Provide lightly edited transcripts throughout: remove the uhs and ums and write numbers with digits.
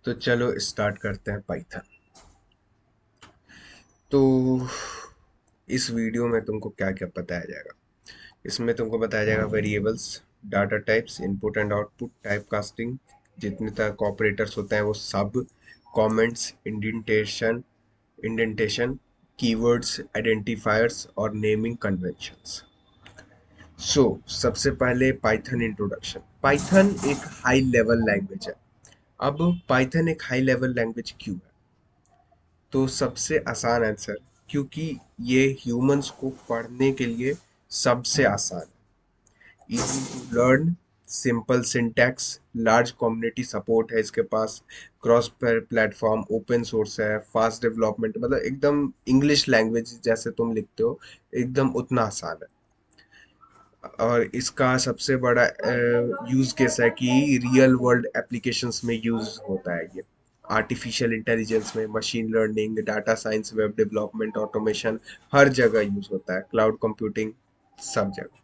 तो चलो स्टार्ट करते हैं पाइथन। तो इस वीडियो में तुमको क्या क्या बताया जाएगा। इसमें तुमको बताया जाएगा variables, data types, input and output, type casting, जितने तक ऑपरेटर्स होते हैं वो सब, कमेंट्स, इंडेंटेशन, कीवर्ड्स, आइडेंटिफायर्स और नेमिंग कन्वेंशंस। सबसे पहले पाइथन इंट्रोडक्शन। पाइथन एक हाई लेवल लैंग्वेज है। अब पाइथन एक हाई लेवल लैंग्वेज क्यों है? तो सबसे आसान आंसर, क्योंकि ये ह्यूमंस को पढ़ने के लिए सबसे आसान है। Easy to learn, simple syntax, large community support है इसके पास, क्रॉस प्लेटफॉर्म, ओपन सोर्स है, फास्ट डेवलपमेंट, मतलब एकदम इंग्लिश लैंग्वेज जैसे तुम लिखते हो एकदम उतना आसान है। और इसका सबसे बड़ा यूज केस है कि रियल वर्ल्ड एप्लीकेशंस में यूज होता है ये। आर्टिफिशियल इंटेलिजेंस में, machine learning, data science, web development, automation, हर जगह यूज होता है, क्लाउड कंप्यूटिंग, सब जगह।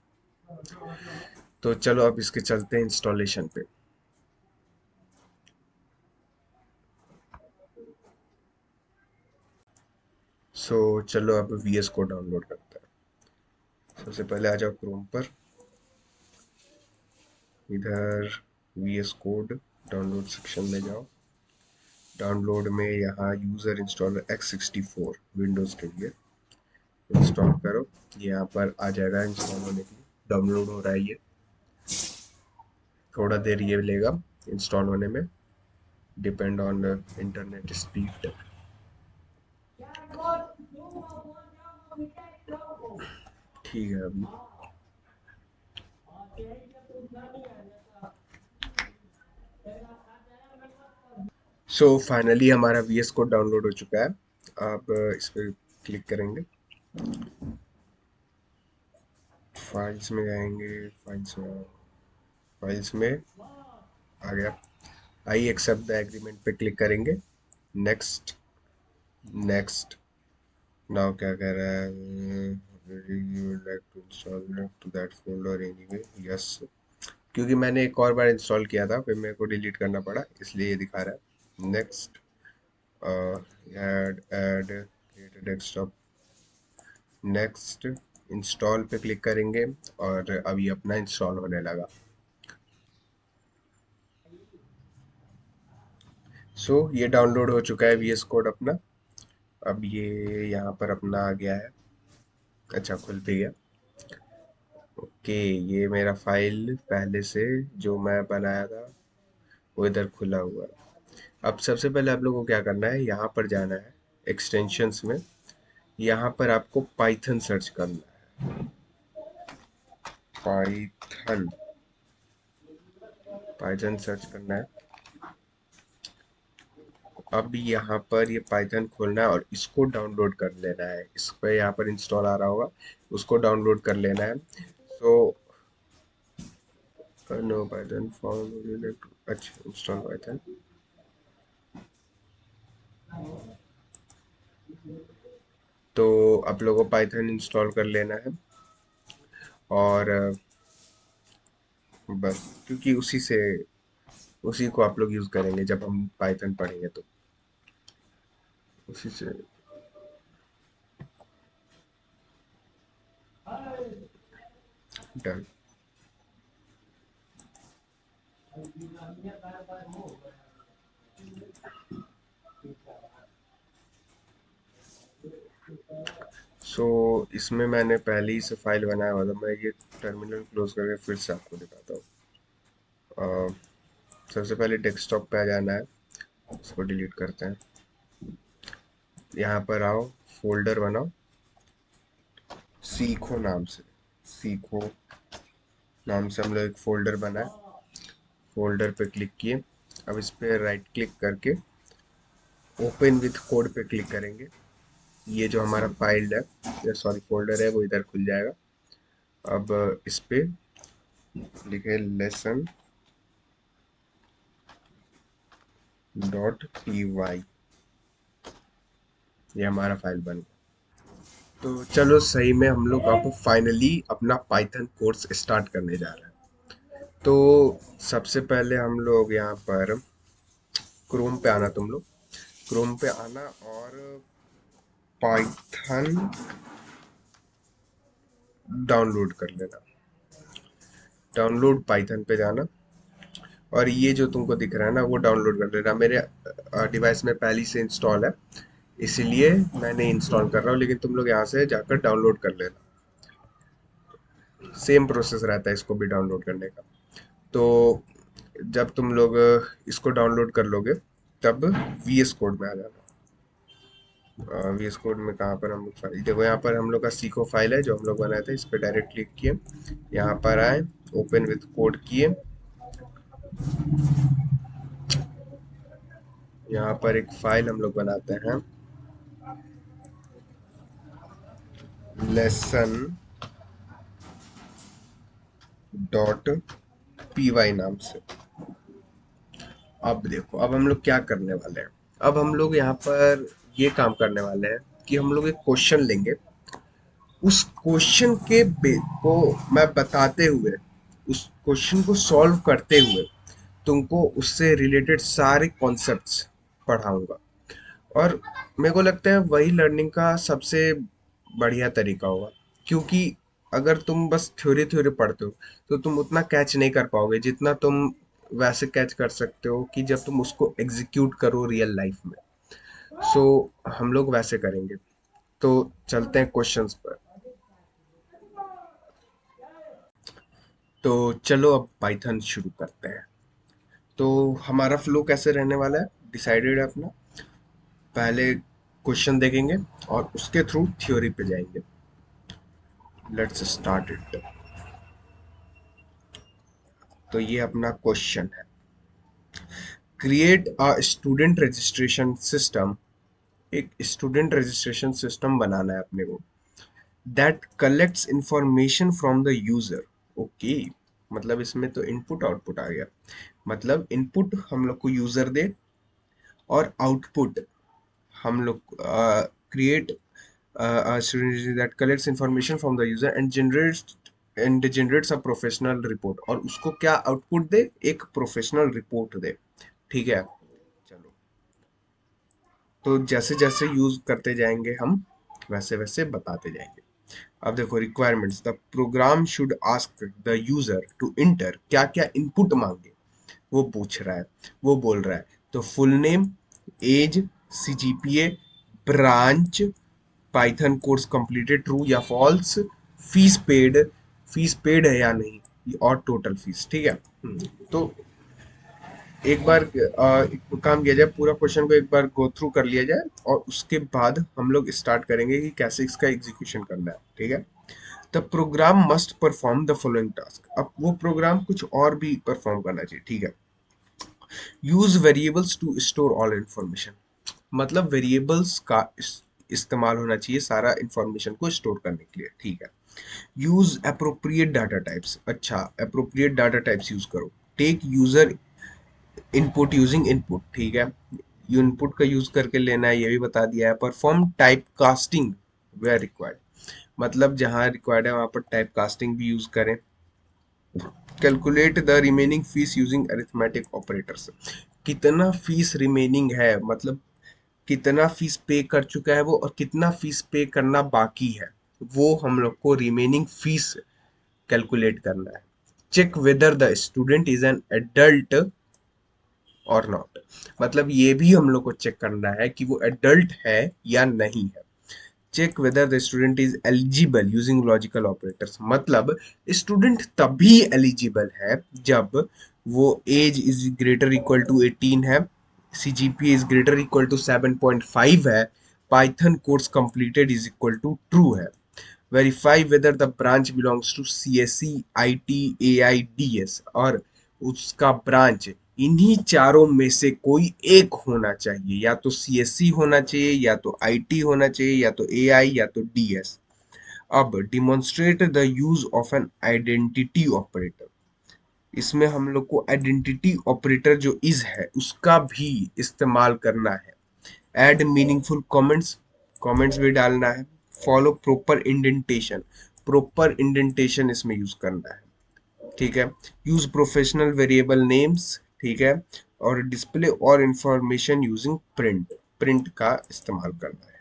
तो चलो अब इसके चलते हैं इंस्टॉलेशन पे। चलो अब वीएस को डाउनलोड करते हैं। सबसे पहले आ जाओ क्रोम पर, इधर वीएस कोड डाउनलोड सेक्शन में जाओ। डाउनलोड में यहाँ यूजर इंस्टॉलर x64 विंडोज के लिए इंस्टॉल करो। ये यहाँ पर आ जाएगा इंस्टॉल होने के लिए। डाउनलोड हो रहा है ये, थोड़ा देर ये लेगा इंस्टॉल होने में, डिपेंड ऑन इंटरनेट स्पीड। ठीक है अभी। फाइनली हमारा वीएस कोड डाउनलोड हो चुका है। आप इस पर क्लिक करेंगे, फाइल्स में जाएंगे, फाइल्स में आ गया। आई एक्सेप्ट द एग्रीमेंट पे क्लिक करेंगे। Next, next. नाउ क्या कह रहा है, you would like to install to that folder anyway, yes। क्योंकि मैंने एक और बार इंस्टॉल किया था फिर मेरे को डिलीट करना पड़ा, इसलिए ये दिखा रहा है। Next, add create desktop. Next, install पे क्लिक करेंगे और अभी अपना इंस्टॉल होने लगा। ये डाउनलोड हो चुका है वीएस कोड अपना। अब ये यहाँ पर अपना आ गया है। अच्छा, खुल भी गया। ओके, ये मेरा फाइल पहले से जो मैं बनाया था वो इधर खुला हुआ है। अब सबसे पहले आप लोगों को क्या करना है, यहाँ पर जाना है एक्सटेंशंस में। यहाँ पर आपको पाइथन सर्च करना है। पाइथन, पाइथन सर्च करना है। अब यहाँ पर ये पाइथन खोलना है और इसको डाउनलोड कर लेना है। इस पर यहाँ पर इंस्टॉल आ रहा होगा, उसको डाउनलोड कर लेना है। सो नो पाइथन फॉर्म, अच्छा इंस्टॉल पाइथन। तो आप लोगों को पाइथन इंस्टॉल कर लेना है और बस, क्योंकि उसी को आप लोग यूज करेंगे जब हम पाइथन पढ़ेंगे तो उसी से। डन। इसमें मैंने पहले ही से फाइल बनाया हुआ था। मैं ये टर्मिनल क्लोज करके फिर से आपको दिखाता हूँ। सबसे पहले डेस्कटॉप पे आ जाना है, उसको डिलीट करते हैं। यहाँ पर आओ, फोल्डर बनाओ, सीखो नाम से। सीखो नाम से हम लोग एक फोल्डर बनाए, फोल्डर पे क्लिक किए। अब इस पे राइट क्लिक करके ओपन विथ कोड पे क्लिक करेंगे। ये जो हमारा फाइल है, सॉरी फोल्डर है, वो इधर खुल जाएगा। अब इस पे लिखे लेसन .py, ये हमारा फाइल बन गया। तो चलो सही में हम लोग अब फाइनली अपना पाइथन कोर्स स्टार्ट करने जा रहे हैं। तो सबसे पहले हम लोग यहाँ पर क्रोम पे आना तुम लोग, क्रोम पे आना और पाइथन डाउनलोड कर लेना। डाउनलोड पाइथन पे जाना और ये जो तुमको दिख रहा है ना वो डाउनलोड कर लेना। मेरे डिवाइस में पहले से इंस्टॉल है, इसलिए मैं नहीं इंस्टॉल कर रहा हूँ, लेकिन तुम लोग यहाँ से जाकर डाउनलोड कर लेना। सेम प्रोसेस रहता है इसको भी डाउनलोड करने का। तो जब तुम लोग इसको डाउनलोड कर लोगे तब VS कोड में आ जाना। VS कोड में कहाँ पर हम लोग फाइल, देखो यहाँ पर हम लोग का सीको फाइल है जो हम लोग बनाए थे, इस पर डायरेक्ट क्लिक किए, यहाँ पर आए, ओपन विथ कोड किए, यहाँ पर एक फाइल हम लोग बनाते हैं लेसन डॉट py नाम से। अब देखो अब हम लोग क्या करने वाले हैं। अब हम लोग यहाँ पर ये काम करने वाले हैं कि हम लोग एक क्वेश्चन लेंगे, उस क्वेश्चन के को मैं बताते हुए, उस क्वेश्चन को सॉल्व करते हुए तुमको उससे रिलेटेड सारे कॉन्सेप्ट्स पढ़ाऊंगा। और मेरे को लगता है वही लर्निंग का सबसे बढ़िया तरीका होगा, क्योंकि अगर तुम बस थ्योरी थ्योरी पढ़ते हो तो तुम उतना कैच नहीं कर पाओगे जितना तुम वैसे कैच कर सकते हो कि जब तुम उसको एग्जीक्यूट करो रियल लाइफ में। सो हम लोग वैसे करेंगे। तो चलते हैं क्वेश्चंस पर। तो चलो अब पाइथन शुरू करते हैं। तो हमारा फ्लो कैसे रहने वाला है डिसाइडेड है अपना। पहले क्वेश्चन देखेंगे और उसके थ्रू थ्योरी पे जाएंगे। Let's start it. तो ये अपना क्वेश्चन है, create a student registration system. एक स्टूडेंट रजिस्ट्रेशन सिस्टम बनाना है अपने को, that collects information from the user. Okay, मतलब इसमें तो इनपुट आउटपुट आ गया। मतलब इनपुट हम लोग को यूजर दे और आउटपुट हम लोग create that collects information from the user and generates a professional report, और उसको क्या आउटपुट दे, एक प्रोफेशनल रिपोर्ट दे। ठीक है, चलो। तो जैसे जैसे यूज करते जाएंगे हम वैसे वैसे बताते जाएंगे। अब देखो requirements, the program should ask the user to enter, क्या क्या इनपुट मांगे वो पूछ रहा है, वो बोल रहा है। तो full name, age, CGPA, branch, Python course completed, true या false, fees paid, fees paid है या नहीं, और टोटल फीस। ठीक है। तो एक बार एक काम किया जाए, पूरा क्वेश्चन को एक बार गो थ्रू कर लिया जाए और उसके बाद हम लोग स्टार्ट करेंगे कि कैसे इसका एग्जीक्यूशन करना है। ठीक है। The program must perform the following task. अब वो प्रोग्राम कुछ और भी परफॉर्म करना चाहिए। ठीक है। Use variables to store all information, मतलब वेरिएबल्स का इस्तेमाल होना चाहिए सारा इंफॉर्मेशन को स्टोर करने के लिए। ठीक है। यूज अप्रोप्रिएट डाटा टाइप्स, अच्छा अप्रोप्रिएट डाटा टाइप्स यूज करो। Take user input using input, ठीक है, इनपुट का यूज करके लेना है, ये भी बता दिया है। Perform type casting where required, मतलब जहां रिक्वायर्ड है वहां पर टाइप कास्टिंग भी यूज करें। Calculate the remaining fees using arithmetic operators, कितना फीस रिमेनिंग है, मतलब कितना फीस पे कर चुका है वो और कितना फीस पे करना बाकी है, वो हम लोग को रिमेनिंग फीस कैलकुलेट करना है। Check whether the student is an adult और नॉट, मतलब ये भी हम लोग को चेक करना है कि वो एडल्ट है या नहीं है। Check whether the student is eligible using logical operators, मतलब स्टूडेंट तभी एलिजिबल है जब वो age is greater equal to 18 है, CGPA is greater equal to 7.5 है, Python course completed is equal to true है। Verify whether the branch belongs to CSE, IT, AI, DS, और उसका ब्रांच इन्हीं चारों में से कोई एक होना चाहिए, या तो CSE होना चाहिए, या तो IT होना चाहिए, या तो AI, या तो DS। अब demonstrate the use of an identity operator, इसमें हम लोग को आइडेंटिटी ऑपरेटर जो इज है उसका भी इस्तेमाल करना है। ऐड मीनिंगफुल कमेंट्स, कमेंट्स भी डालना है। Follow proper indentation, proper indentation इसमें यूज करना है। ठीक है। यूज प्रोफेशनल वेरिएबल नेम्स, ठीक है। और डिस्प्ले और इंफॉर्मेशन यूजिंग प्रिंट, प्रिंट का इस्तेमाल करना है।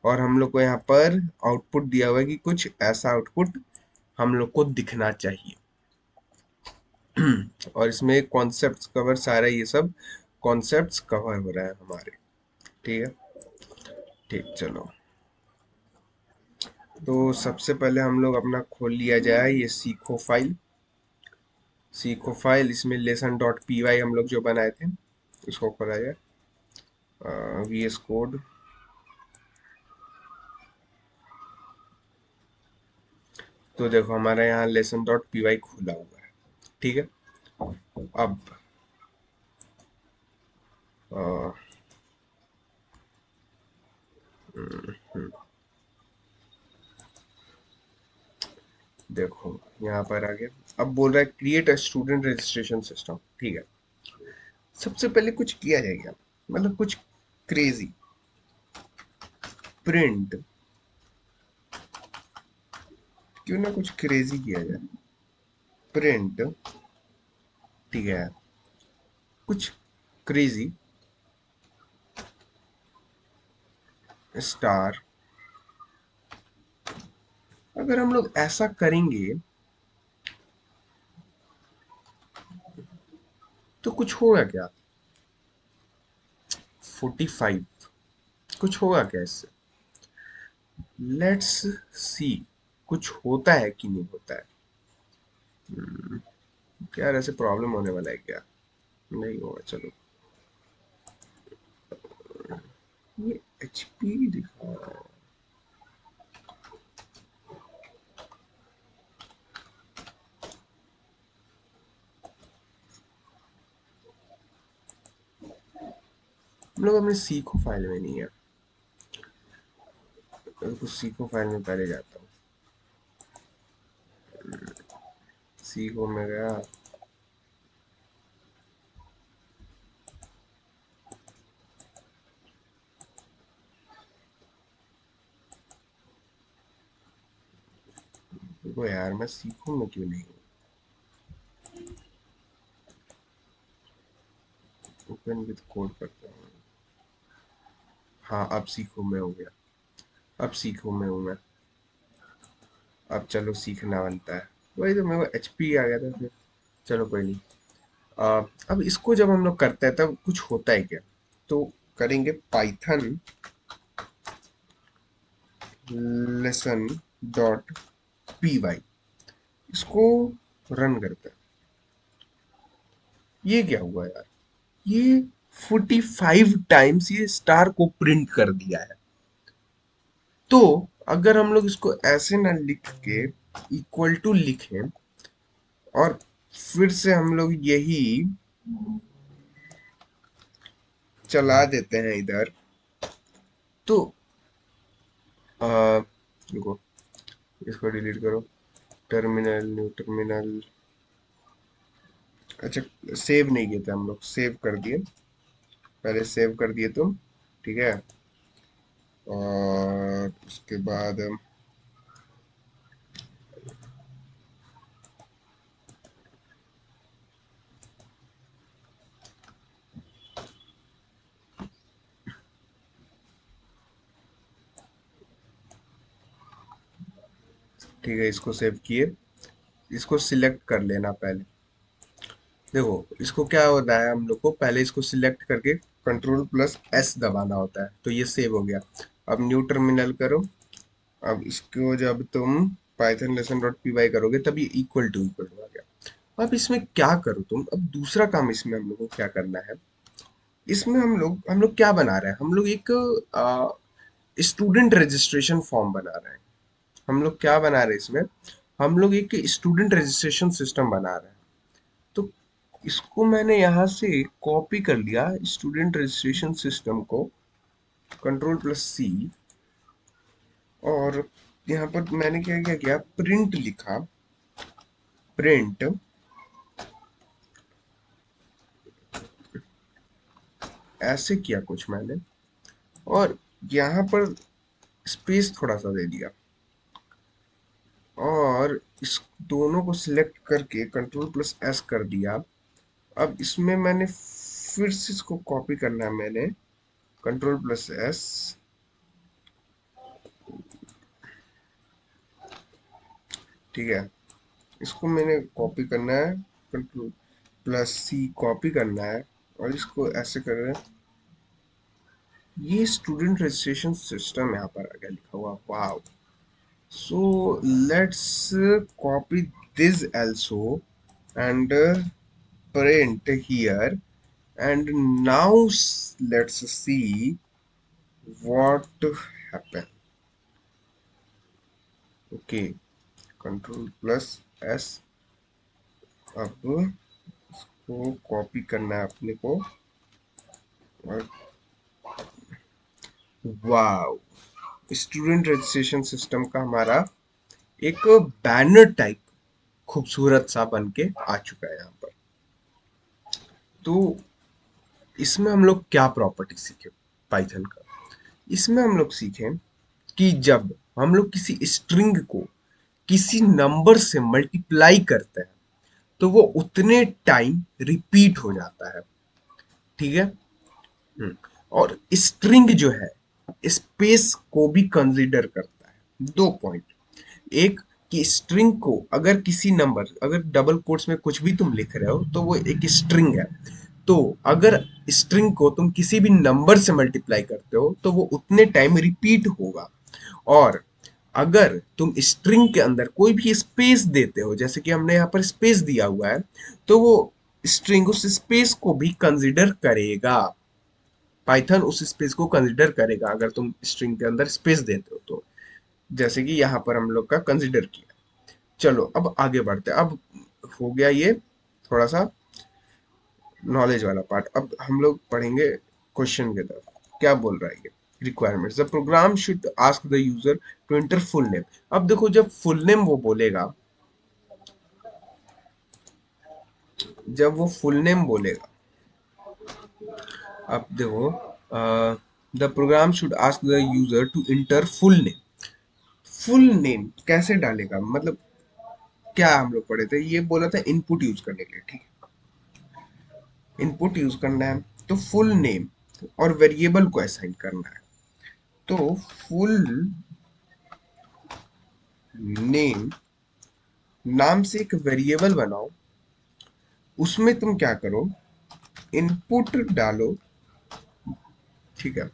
और हम लोग को यहाँ पर आउटपुट दिया हुआ है कि कुछ ऐसा आउटपुट हम लोग को दिखना चाहिए। और इसमें कॉन्सेप्ट्स कवर, सारा ये सब कॉन्सेप्ट्स कवर हो रहा है हमारे। ठीक है, ठीक, चलो। तो सबसे पहले हम लोग अपना खोल लिया जाए ये सीखो फाइल। सीखो फाइल, इसमें लेसन डॉट पी वाई हम लोग जो बनाए थे उसको खोला जाए। वी एस कोड, तो देखो हमारा यहाँ लेसन डॉट पी वाई खुला हुआ है। ठीक है, अब अ, हम्म, देखो यहाँ पर आ गया। अब बोल रहा है create a student registration system. ठीक है, सबसे पहले कुछ किया जाएगा, मतलब कुछ क्रेजी, प्रिंट, क्यों ना कुछ क्रेजी किया जाए। प्रिंट, ठीक है, कुछ क्रेजी स्टार। अगर हम लोग ऐसा करेंगे तो कुछ होगा क्या? 45, कुछ होगा क्या इससे? लेट्स सी, कुछ होता है कि नहीं होता है। हम्म, क्या यार, ऐसे प्रॉब्लम होने वाला है क्या? नहीं होगा, चलो। ये एचपी दिखा रहा है। हम लोग अपने सीखो फाइल में नहीं है, तो कुछ सीखो फाइल में पहले जाता हूँ। सीखो में गया, देखो यार मैं सीखो में क्यों नहीं हूँ। ओपन विद कोड करता हूँ। हाँ, अब सीखो में हो गया। अब सीखो में हूँ मैं। अब चलो सीखना बनता है। वही तो, मेरे को एचपी आ गया था फिर। चलो कोई नहीं। अब इसको जब हम लोग करते हैं तब कुछ होता है क्या? तो करेंगे Python lesson dot P Y, इसको रन करते हैं। ये क्या हुआ यार? ये 45 टाइम्स ये स्टार को प्रिंट कर दिया है। तो अगर हम लोग इसको ऐसे ना लिख के इक्वल टू लिखें और फिर से हम लोग यही चला देते हैं इधर, तो रुको, इसको डिलीट करो। Terminal, new terminal. अच्छा, सेव नहीं किए थे हम लोग, सेव कर दिए। पहले सेव कर दिए तुम, ठीक है। और उसके बाद ठीक है, इसको सेव किए। इसको सिलेक्ट कर लेना पहले। देखो इसको क्या होता है, हम लोग को पहले इसको सिलेक्ट करके कंट्रोल प्लस एस दबाना होता है, तो ये सेव हो गया। अब न्यू टर्मिनल करो। अब इसको जब तुम Python lesson dot P Y करोगे तब ये इक्वल टू आ गया। अब इसमें क्या करो तुम, अब दूसरा काम इसमें हम लोग को क्या करना है। इसमें हम लोग क्या बना रहे हैं, हम लोग एक स्टूडेंट रजिस्ट्रेशन फॉर्म बना रहे हैं। हम लोग क्या बना रहे हैं इसमें, हम लोग एक स्टूडेंट रजिस्ट्रेशन सिस्टम बना रहे हैं। तो इसको मैंने यहाँ से कॉपी कर लिया, स्टूडेंट रजिस्ट्रेशन सिस्टम को, कंट्रोल प्लस सी। और यहाँ पर मैंने क्या क्या किया, प्रिंट लिखा। प्रिंट, ऐसे किया कुछ मैंने, और यहाँ पर स्पेस थोड़ा सा दे दिया, और इस दोनों को सिलेक्ट करके कंट्रोल प्लस एस कर दिया। अब इसमें मैंने फिर से इसको कॉपी करना है मैंने, Ctrl+S, ठीक है। इसको मैंने कॉपी करना है, Ctrl+C कॉपी करना है, और इसको ऐसे करना है। ये स्टूडेंट रजिस्ट्रेशन सिस्टम यहाँ पर आ गया लिखा हुआ, वाव। So let's copy this also and print here, and now let's see what happen. Okay, Ctrl+S, अब इसको कॉपी करना है अपने को, और वाव, स्टूडेंट रजिस्ट्रेशन सिस्टम का हमारा एक बैनर टाइप खूबसूरत सा बन के आ चुका है यहाँ पर। तो इसमें हम लोग क्या प्रॉपर्टी सीखे पाइथन का? इसमें हम लोग सीखे कि जब हम लोग किसी स्ट्रिंग को किसी नंबर से मल्टीप्लाई करते हैं तो वो उतने टाइम रिपीट हो जाता है, ठीक है। और स्ट्रिंग जो है स्पेस को भी कंसीडर करता है। दो पॉइंट, एक कि स्ट्रिंग को अगर किसी नंबर, अगर डबल कोट्स में कुछ भी तुम लिख रहे हो तो वो एक स्ट्रिंग है, तो अगर स्ट्रिंग को तुम किसी भी नंबर से मल्टीप्लाई करते हो तो वो उतने टाइम रिपीट होगा। और अगर तुम स्ट्रिंग के अंदर कोई भी स्पेस देते हो, जैसे कि हमने यहाँ पर स्पेस दिया हुआ है, तो वो स्ट्रिंग उस स्पेस को भी कंसीडर करेगा। पाइथन उस स्पेस को कंसीडर करेगा अगर तुम स्ट्रिंग के अंदर स्पेस देते हो तो, जैसे कि यहाँ पर हम लोग का कंसीडर किया। चलो अब आगे बढ़ते हैं। अब हो गया ये थोड़ा सा नॉलेज वाला पार्ट। अब हम लोग पढ़ेंगे क्वेश्चन की तरफ। क्या बोल रहा है ये? Requirements, the program should ask the user to enter full name. अब देखो, जब फुल नेम वो बोलेगा, जब वो फुल नेम बोलेगा, अब देखो, the program should ask the user to enter full name. Full name कैसे डालेगा? मतलब क्या हम लोग पढ़े थे, ये बोला था इनपुट यूज करने के लिए, ठीक है। इनपुट यूज करना है तो फुल नेम और वेरिएबल को असाइन करना है। तो फुल नेम नाम से एक वेरिएबल बनाओ, उसमें तुम क्या करो, इनपुट डालो, ठीक है।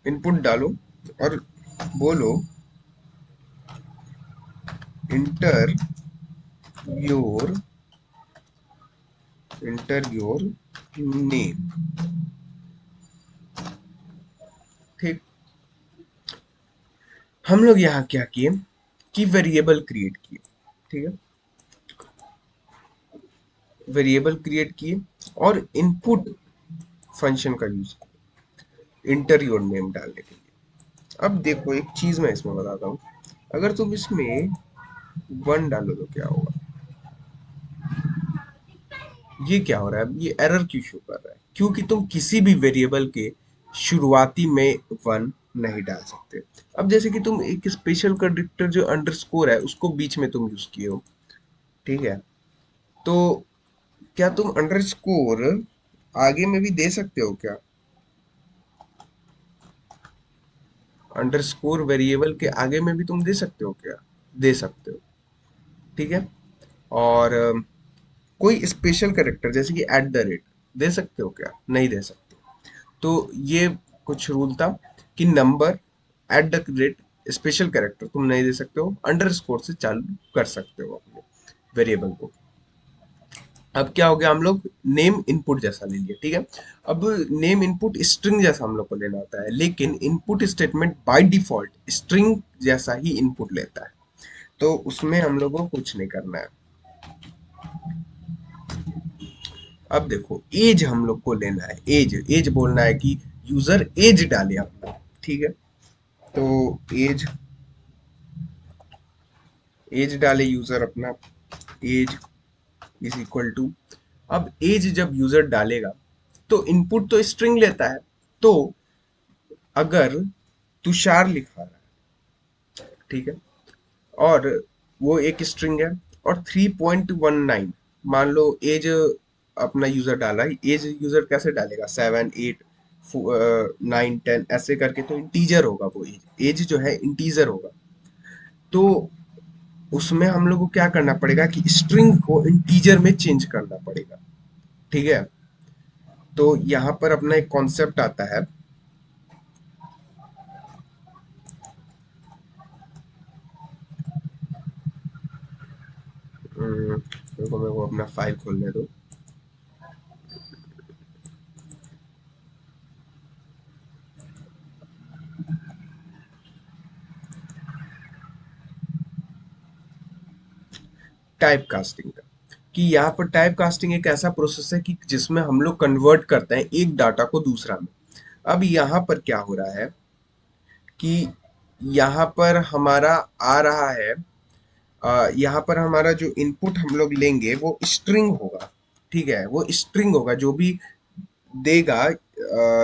इनपुट डालो और बोलो इंटर योर नेम, ठीक। हम लोग यहाँ क्या किए कि वेरिएबल क्रिएट किए, ठीक है। वेरिएबल क्रिएट किए और इनपुट फंक्शन का यूज किया इंटर योर नेम डालने के लिए। अब देखो, एक चीज मैं इसमें बताता हूँ, अगर तुम इसमें 1 डालो तो क्या होगा? ये क्या हो रहा है? ये एरर क्यों शो कर रहा है? क्योंकि तुम किसी भी वेरिएबल के शुरुआती में 1 नहीं डाल सकते। अब जैसे कि तुम एक स्पेशल कैरेक्टर जो अंडरस्कोर है उसको बीच में तुम यूज किए हो, ठीक है। तो क्या तुम अंडरस्कोर आगे में भी दे सकते हो क्या? अंडरस्कोर वेरिएबल के आगे में भी तुम दे सकते हो क्या? दे सकते हो, ठीक है। और कोई स्पेशल कैरेक्टर जैसे कि एट द रेट दे सकते हो क्या? नहीं दे सकते। तो ये कुछ रूल था कि number, at the rate, special character तुम नहीं दे सकते हो, अंडरस्कोर से चालू कर सकते हो अपने वेरिएबल को। अब क्या हो गया, हम लोग नेम इनपुट जैसा ले लिया, ठीक है। अब नेम इनपुट स्ट्रिंग जैसा हम लोग को लेना होता है, लेकिन input statement by default string जैसा ही इनपुट लेता है, तो उसमें हम लोग को कुछ नहीं करना है। अब देखो, एज हम लोग को लेना है, एज एज बोलना है कि यूजर एज डाले अपना, ठीक है। तो एज, एज डाले यूजर अपना, एज इज इक्वल टू, अब एज जब यूजर डालेगा तो इनपुट तो स्ट्रिंग लेता है। तो अगर तुषार लिखा रहा है, ठीक है, और वो एक स्ट्रिंग है, और 3.19 मान लो एज अपना यूजर डाला, एज यूजर कैसे डालेगा, 7 8 9 10 ऐसे करके, तो इंटीजर होगा वो एज, एज जो है इंटीजर होगा। तो उसमें हम लोग को क्या करना पड़ेगा कि स्ट्रिंग को इंटीजर में चेंज करना पड़ेगा। ठीक है, तो यहाँ पर अपना एक कॉन्सेप्ट आता है, मेरे को अपना फाइल खोलने दो। टाइप कास्टिंग का, कि यहाँ पर टाइप कास्टिंग एक ऐसा प्रोसेस है कि जिसमें हम लोग कन्वर्ट करते हैं एक डाटा को दूसरा में। अब यहाँ पर क्या हो रहा है कि यहाँ पर हमारा आ रहा है, यहाँ पर हमारा जो इनपुट हम लोग लेंगे वो स्ट्रिंग होगा। ठीक है, वो स्ट्रिंग होगा, जो भी देगा,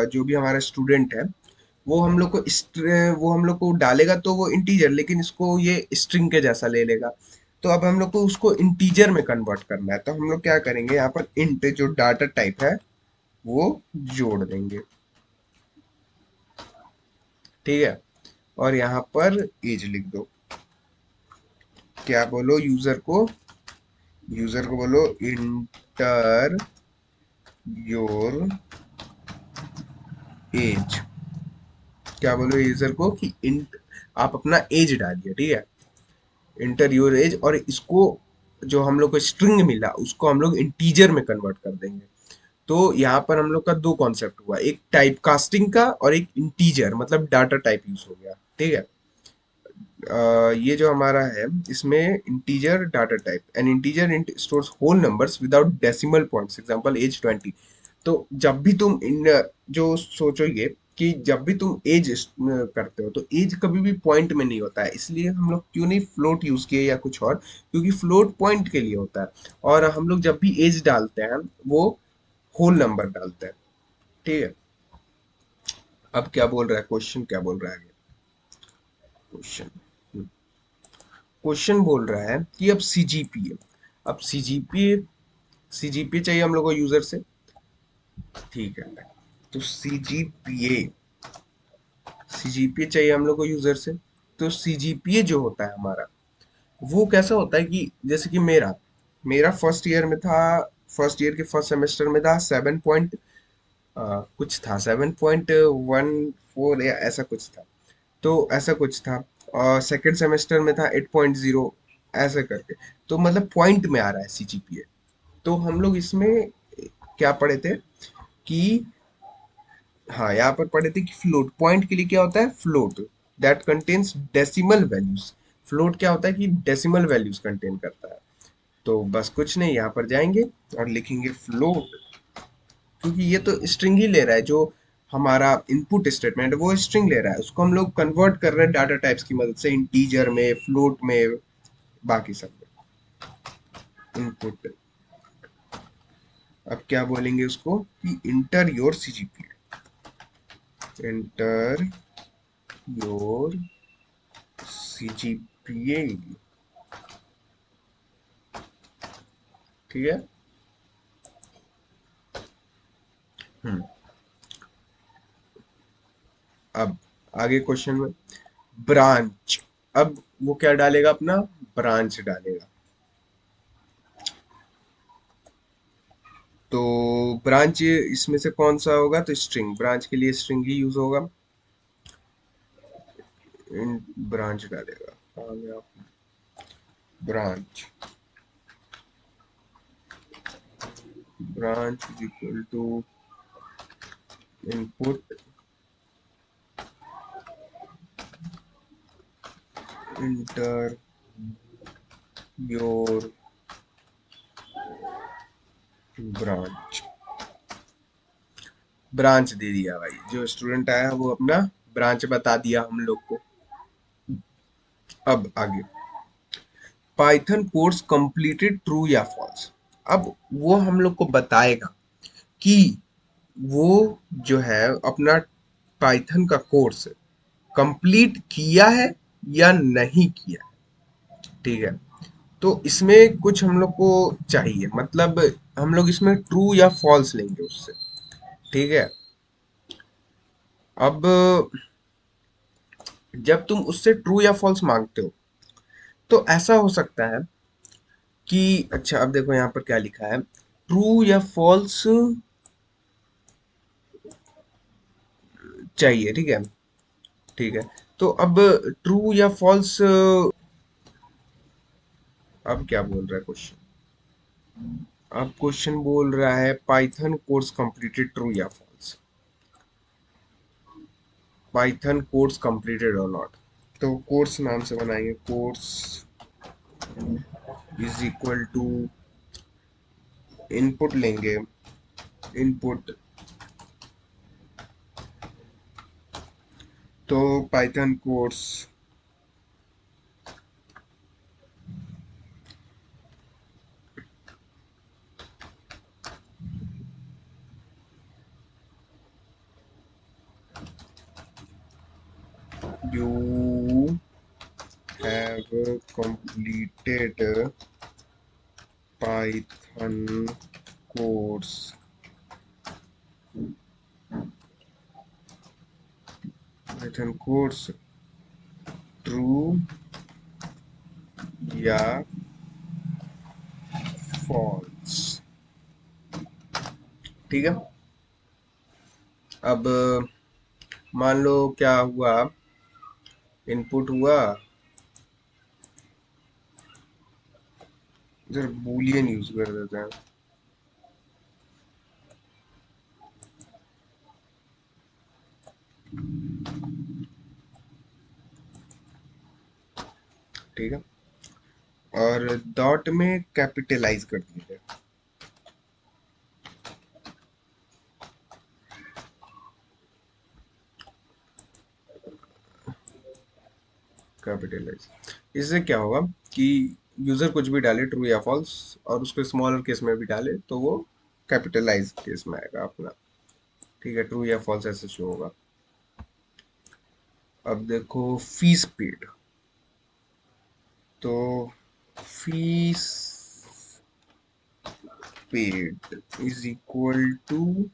जो भी हमारा स्टूडेंट है वो हम लोग को वो हम लोग को डालेगा तो वो इंटीजर, लेकिन इसको ये स्ट्रिंग के जैसा ले लेगा। तो अब हम लोग को उसको इंटीजर में कन्वर्ट करना है, तो हम लोग क्या करेंगे, यहाँ पर इंट जो डाटा टाइप है वो जोड़ देंगे। ठीक है, और यहाँ पर एज लिख दो। क्या बोलो यूजर को, यूजर को बोलो इंटर योर एज। क्या बोलो यूजर को कि इंट, आप अपना एज डालिए। ठीक है, इंटर योर एज, और इसको जो हम लोग को स्ट्रिंग मिला उसको हम लोग इंटीजर में कन्वर्ट कर देंगे। तो यहाँ पर हम लोग का दो कॉन्सेप्ट हुआ, एक टाइप कास्टिंग का और एक इंटीजर मतलब डाटा टाइप यूज हो गया। ठीक है, ये जो हमारा है इसमें integer data type, an integer int stores whole numbers without decimal points, example age 20। तो जब भी तुम इन जो सोचोगे कि जब भी तुम एज करते हो तो एज कभी भी पॉइंट में नहीं होता है, इसलिए हम लोग क्यों नहीं फ्लोट यूज किए या कुछ और, क्योंकि फ्लोट पॉइंट के लिए होता है, और हम लोग जब भी एज डालते हैं वो होल नंबर डालते हैं। ठीक है, अब क्या बोल रहा है क्वेश्चन, क्या बोल रहा है क्वेश्चन, क्वेश्चन बोल रहा है कि अब सीजीपीए, अब सीजीपीए चाहिए हम लोग को यूजर से। ठीक है, तो सीजीपीए चाहिए हम लोग को यूजर से। तो सीजीपीए जो होता है हमारा, वो कैसा होता है कि जैसे कि मेरा मेरा फर्स्ट ईयर में था, फर्स्ट ईयर के फर्स्ट सेमेस्टर में था 7 पॉइंट कुछ था, 7.14 या ऐसा कुछ था। तो ऐसा कुछ था, और सेकेंड सेमेस्टर में था 8.0, ऐसा करके। तो मतलब पॉइंट में आ रहा है सीजीपीए। तो हम लोग इसमें क्या पढ़े थे कि, हाँ यहाँ पर पढ़े थे कि फ्लोट पॉइंट के लिए क्या होता है, float that contains decimal values. Float क्या होता है कि डेसिमल वैल्यूज कंटेन करता है। तो बस कुछ नहीं, यहाँ पर जाएंगे और लिखेंगे फ्लोट, क्योंकि ये तो स्ट्रिंग ही ले रहा है, जो हमारा इनपुट स्टेटमेंट वो स्ट्रिंग ले रहा है, उसको हम लोग कन्वर्ट कर रहे हैं डाटा टाइप्स की मदद से, इंटीजर में, फ्लोट में, बाकी सब में इनपुट। अब क्या बोलेंगे उसको कि inter your CGPA, inter your CGPA. ठीक है, हम्म, अब आगे क्वेश्चन में ब्रांच, अब वो क्या डालेगा, अपना ब्रांच डालेगा। तो ब्रांच इसमें से कौन सा होगा, तो स्ट्रिंग, ब्रांच के लिए स्ट्रिंग ही यूज होगा, इन ब्रांच डालेगा। Branch, branch is equal to input enter your branch. Branch दे दिया भाई, जो स्टूडेंट आया वो अपना ब्रांच बता दिया हम लोग को। अब आगे, पाइथन कोर्स कंप्लीटेड ट्रू या फॉल्स। अब वो हम लोग को बताएगा कि वो जो है अपना पाइथन का कोर्स कंप्लीट किया है या नहीं किया है। ठीक है, तो इसमें कुछ हम लोग को चाहिए, मतलब हम लोग इसमें ट्रू या फॉल्स लेंगे उससे। ठीक है। अब जब तुम उससे ट्रू या फॉल्स मांगते हो तो ऐसा हो सकता है कि अच्छा अब देखो यहाँ पर क्या लिखा है, ट्रू या फॉल्स चाहिए। ठीक है। ठीक है। तो अब ट्रू या फॉल्स, अब क्या बोल रहा है क्वेश्चन? अब क्वेश्चन बोल रहा है पाइथन कोर्स कंप्लीटेड, ट्रू या फॉल्स। पाइथन कोर्स कंप्लीटेड और नॉट। तो कोर्स नाम से बनाएंगे, course is equal to input लेंगे, इनपुट तो Python course you have completed Python course, Python course true या false। ठीक है। अब मान लो क्या हुआ, इनपुट हुआ, इधर बूलियन यूज कर देते हैं। ठीक है। और डॉट में कैपिटलाइज कर दीजिए, कैपिटलाइज। इससे क्या होगा कि यूजर कुछ भी डाले ट्रू या फॉल्स और उसको स्मॉलर केस में भी डाले तो वो कैपिटलाइज केस में आएगा अपना। ठीक है, ट्रू या फॉल्स ऐसे शो होगा। अब देखो फीस पेड, तो fees paid is equal to,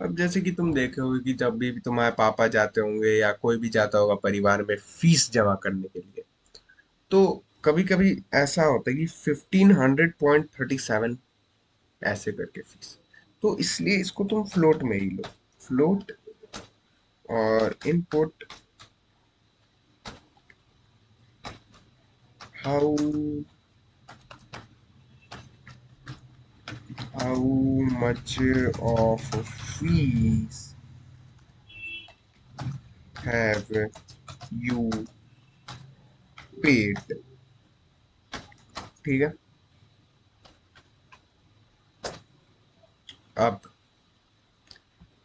अब जैसे कि तुम देखे होगे कि जब भी तुम्हारे पापा जाते होंगे या कोई भी जाता होगा परिवार में फीस जमा करने के लिए, तो कभी कभी ऐसा होता है कि 1500.37 ऐसे करके फीस, तो इसलिए इसको तुम फ्लोट में ही लो, फ्लोट और input how how much of fees have you paid. ठीक है। अब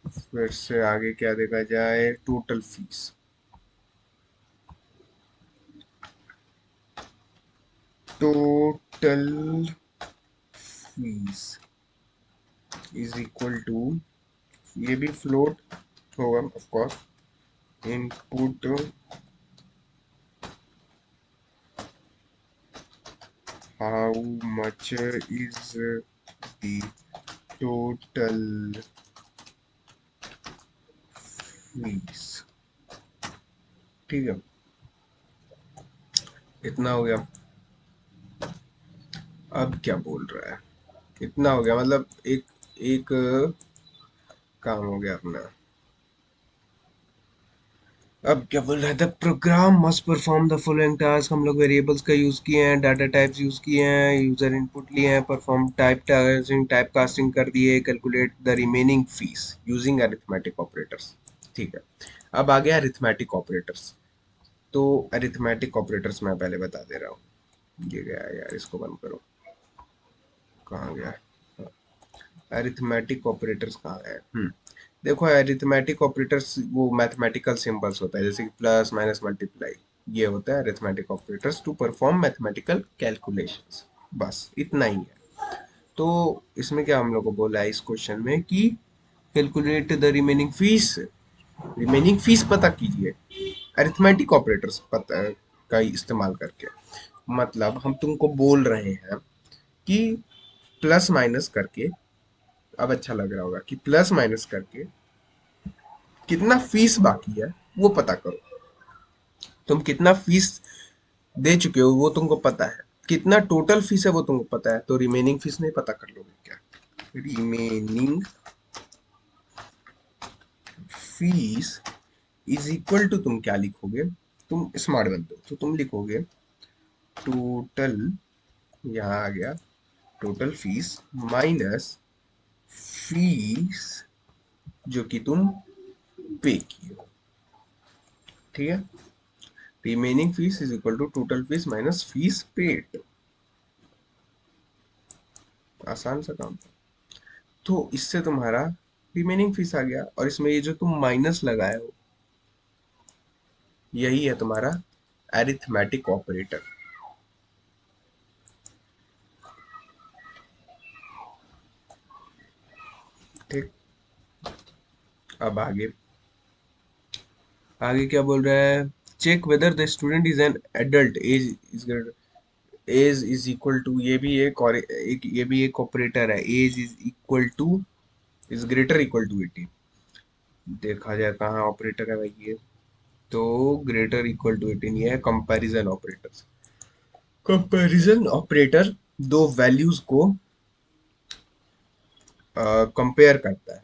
फिर से आगे क्या देखा जाए, total fees, total fees is equal to, ये भी फ्लोट होगा of course, input how much is the total fees. ठीक है, इतना हो गया। अब क्या बोल रहा है, इतना हो गया मतलब एक एक काम हो गया अपना। अब क्या बोल रहा है, the program must perform the following task. हम लोग वेरिएबल्स का यूज किए हैं, डाटा टाइप्स यूज किए हैं, यूजर इनपुट लिए हैं, perform type typing type casting कर दिए, calculate the remaining fees using arithmetic operators. ठीक है। अब आ गया अरिथमेटिक ऑपरेटर्स। तो अरिथमेटिक ऑपरेटर्स मैं पहले बता दे रहा हूँ, ये गया यार, इसको बंद करो, कहाँ गया, अरिथमेटिक ऑपरेटर्स कहाँ है? देखो अरिथमेटिक ऑपरेटर्स वो मैथमेटिकल सिंबल्स होता है, जैसे कि प्लस माइनस मल्टीप्लाई, ये होता है arithmetic operators to perform mathematical calculations. बस इतना ही है। तो इसमें क्या हम लोग को बोला है इस क्वेश्चन में कि calculate the remaining fees, remaining fees पता कीजिए अरिथमेटिक ऑपरेटर्स पता का इस्तेमाल करके। मतलब हम तुमको बोल रहे हैं कि प्लस माइनस करके, अब अच्छा लग रहा होगा कि प्लस माइनस करके कितना फीस बाकी है वो पता करो। तुम कितना फीस दे चुके हो वो तुमको पता है, कितना टोटल फीस है वो तुमको पता है, तो रिमेनिंग फीस नहीं पता कर लोगे क्या? Remaining fees is equal to, तुम क्या लिखोगे, तुम स्मार्ट बनते हो तो तुम लिखोगे टोटल, यहाँ आ गया टोटल फीस माइनस फीस जो कि तुम पे किए हो, ठीक है। Remaining fees is equal to total fees minus fees paid. आसान सा काम था। तो इससे तुम्हारा रिमेनिंग फीस आ गया, और इसमें ये जो तुम माइनस लगाए हो यही है तुम्हारा अरिथमेटिक ऑपरेटर। ठीक। अब आगे, आगे क्या बोल रहा है, check whether the student is an adult, age is greater, age is equal to, ये भी एक और एक, ये भी एक ऑपरेटर है, age is equal to, is greater equal to 18। देखा जाए कहाँ ऑपरेटर है भाई ये, तो ग्रेटर इक्वल टू 18, ये है कंपैरिजन ऑपरेटर। कंपैरिजन ऑपरेटर दो वैल्यूज को कंपेयर करता है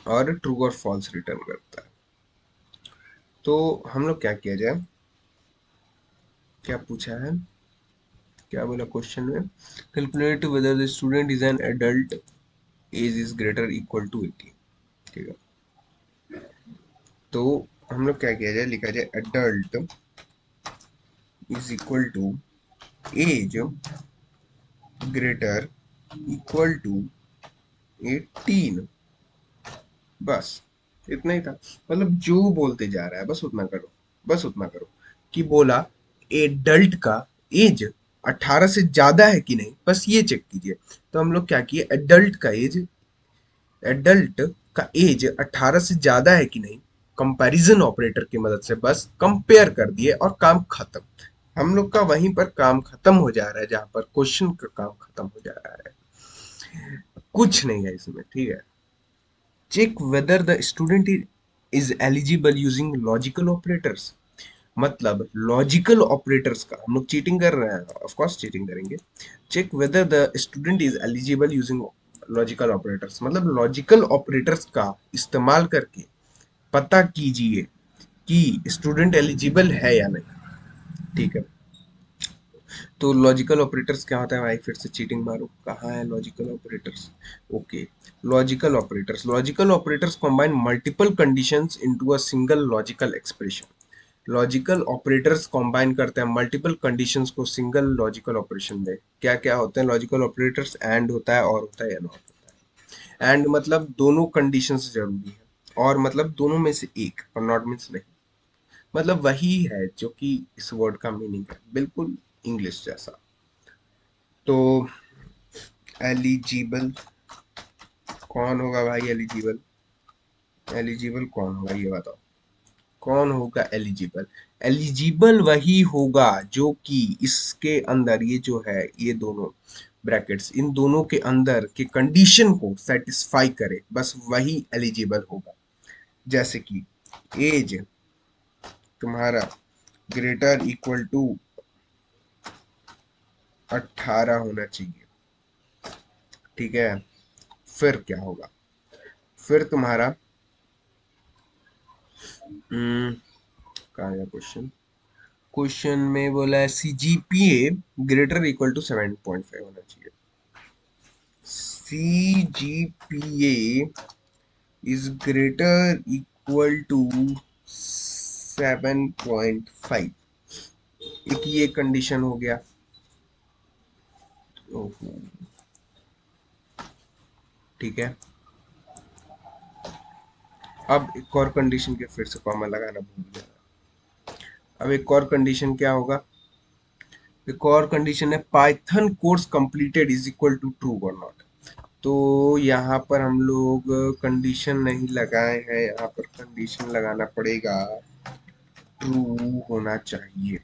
और ट्रू और फॉल्स रिटर्न करता है। तो हम लोग क्या किया जाए, क्या पूछा है, क्या बोला क्वेश्चन में, calculate whether the student is an adult, age is greater equal to 18। ठीक है, तो हम लोग क्या किया जाए, लिखा जाए adult is equal to age greater equal to 18। बस इतना ही था। मतलब जो बोलते जा रहा है बस उतना करो, बस उतना करो। कि बोला एडल्ट का एज 18 से ज्यादा है कि नहीं, बस ये चेक कीजिए। तो हम लोग क्या किए, एडल्ट का एज 18 से ज्यादा है कि नहीं, कंपैरिजन ऑपरेटर की मदद से बस कंपेयर कर दिए और काम खत्म। हम लोग का वहीं पर काम खत्म हो जा रहा है, जहां पर क्वेश्चन का काम खत्म हो जा रहा है, कुछ नहीं है इसमें, ठीक है। Check whether the student is eligible using logical operators, मतलब लॉजिकल ऑपरेटर्स का हम लोग चीटिंग कर रहे हैं, ऑफ कोर्स चीटिंग करेंगे। Check whether the student is eligible using logical operators, मतलब लॉजिकल ऑपरेटर्स का इस्तेमाल करके पता कीजिए कि स्टूडेंट एलिजिबल है या नहीं, ठीक है। तो लॉजिकल ऑपरेटर्स क्या होता है भाई, फिर से चीटिंग मारो, कहाँ है logical operators. Okay, logical operators combine multiple conditions into a single logical expression. Logical operators combine करते हैं मल्टीपल कंडीशंस को सिंगल लॉजिकल ऑपरेशन में। क्या क्या होते हैं लॉजिकल ऑपरेटर्स, एंड होता है, और होता है, या नॉट होता है। एंड मतलब दोनों कंडीशंस जरूरी है, और मतलब दोनों में से एक, और नॉट मीन्स नहीं। मतलब वही है जो कि इस वर्ड का मीनिंग है, बिल्कुल इंग्लिश जैसा। तो एलिजिबल कौन होगा भाई, एलिजिबल, एलिजिबल कौन होगा ये बताओ, कौन होगा एलिजिबल। एलिजिबल वही होगा जो कि इसके अंदर ये जो है, ये दोनों ब्रैकेट्स, इन दोनों के अंदर के कंडीशन को सेटिस्फाई करे, बस वही एलिजिबल होगा। जैसे कि एज तुम्हारा ग्रेटर इक्वल टू 18 होना चाहिए, ठीक है। फिर क्या होगा, फिर तुम्हारा कहाँ गया क्वेश्चन, क्वेश्चन में बोला है सीजीपीए ग्रेटर इक्वल टू 7.5 होना चाहिए। CGPA is greater equal to 7.5, एक ये कंडीशन हो गया। ओहो, ठीक है। अब एक और कंडीशन के फिर से कॉमा लगाना भूल गया। अब एक और कंडीशन क्या होगा, एक और कंडीशन है Python course completed is equal to true और नॉट। तो यहाँ पर हम लोग कंडीशन नहीं लगाए हैं, यहाँ पर कंडीशन लगाना पड़ेगा ट्रू होना चाहिए।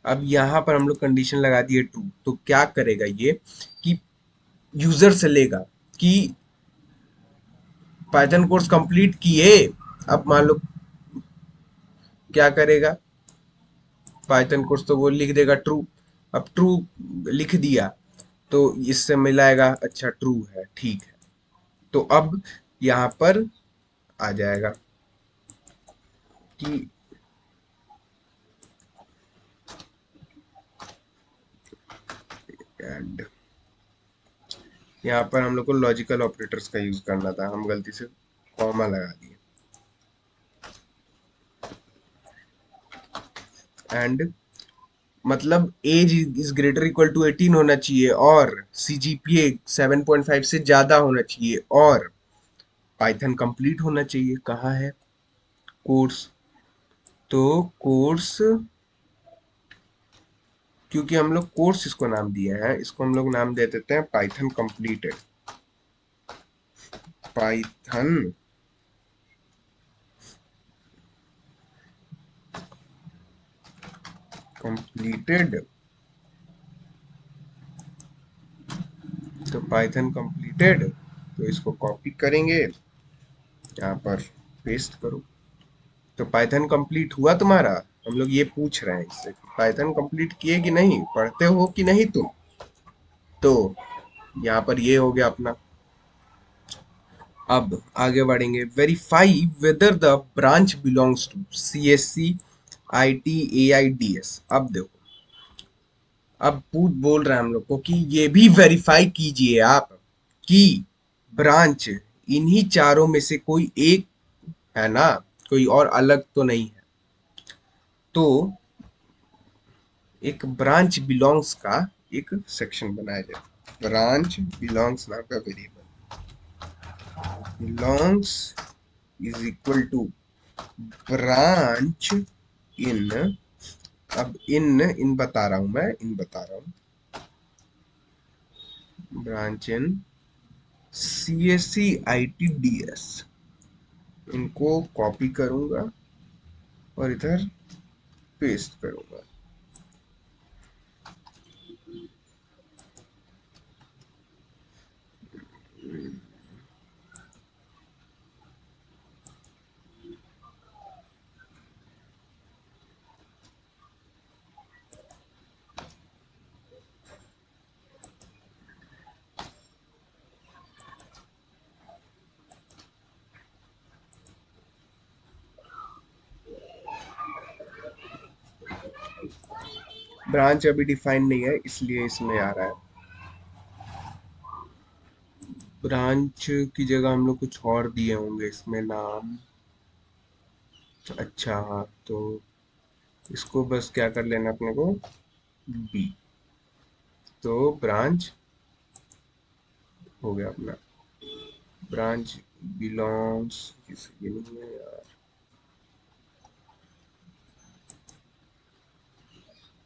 अब यहाँ पर हम लोग कंडीशन लगा दिए ट्रू, तो क्या करेगा ये कि यूजर से लेगा कि पाइथन कोर्स कंप्लीट किए। अब मान लो क्या करेगा, पाइथन कोर्स तो वो लिख देगा ट्रू। अब ट्रू लिख दिया तो इससे मिलाएगा, अच्छा ट्रू है, ठीक है। तो अब यहाँ पर आ जाएगा कि एंड, यहाँ पर हम लोग को लॉजिकल ऑपरेटर्स का यूज करना था, हम गलती से कॉमा लगा दिए। एंड मतलब age is greater equal to 18 होना चाहिए और सीजीपीए 7.5 से ज्यादा होना चाहिए और पाइथन कंप्लीट होना चाहिए। कहाँ है कोर्स, तो कोर्स, क्योंकि हम लोग कोर्स इसको नाम दिए हैं, इसको हम लोग नाम दे देते हैं पाइथन कंप्लीटेड। पाइथन कंप्लीटेड, तो पाइथन कंप्लीटेड, तो इसको कॉपी करेंगे, यहाँ पर पेस्ट करो। तो पाइथन कंप्लीट हुआ तुम्हारा, हम लोग ये पूछ रहे हैं इससे पाइथन कंप्लीट किए कि नहीं, पढ़ते हो कि नहीं तुम। तो यहाँ पर ये हो गया अपना। अब आगे बढ़ेंगे, verify whether the branch belongs to C S C I T A I D S. अब देखो, अब पूछ बोल रहे हैं हम लोग को कि ये भी वेरीफाई कीजिए आप कि ब्रांच इन्हीं चारों में से कोई एक है ना, कोई और अलग तो नहीं है। तो एक ब्रांच बिलोंग्स का एक सेक्शन बनाया जाए, ब्रांच बिलोंग्स नाम का variable, belongs is equal to branch in, अब इन बता रहा हूं मैं, इन बता रहा हूं, branch in C S C I T D S, इनको कॉपी करूंगा और इधर पेस्ट करूंगा। ब्रांच अभी डिफाइन नहीं है इसलिए इसमें आ रहा है, ब्रांच की जगह हम लोग कुछ और दिए होंगे इसमें नाम। अच्छा हाँ, तो इसको बस क्या कर लेना अपने को, बी, तो ब्रांच हो गया अपना, ब्रांच बिलोंग्स, ये नहीं है यार,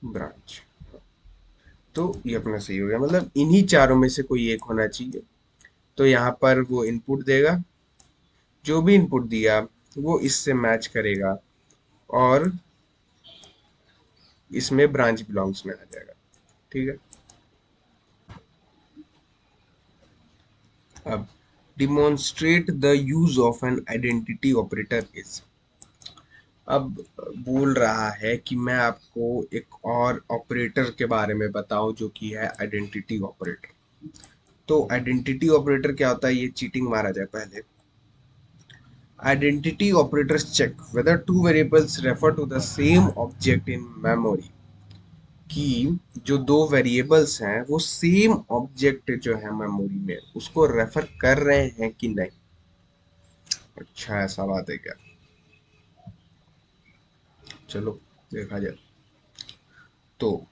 ब्रांच, तो ये अपना सही हो गया, मतलब इन्हीं चारों में से कोई एक होना चाहिए। तो यहाँ पर वो इनपुट देगा, जो भी इनपुट दिया वो इससे मैच करेगा और इसमें ब्रांच बिलोंग्स में आ जाएगा। ठीक है, अब demonstrate the use of an identity operator is, अब बोल रहा है कि मैं आपको एक और ऑपरेटर के बारे में बताऊं जो कि है आइडेंटिटी ऑपरेटर। तो आइडेंटिटी ऑपरेटर क्या होता है, ये चीटिंग मारा जाए पहले। Identity operators check whether two variables refer to the same object in memory, कि जो दो वेरिएबल्स हैं वो सेम ऑब्जेक्ट जो है मेमोरी में उसको रेफर कर रहे हैं कि नहीं। अच्छा ऐसा बात है क्या, चलो देखा जाए। तो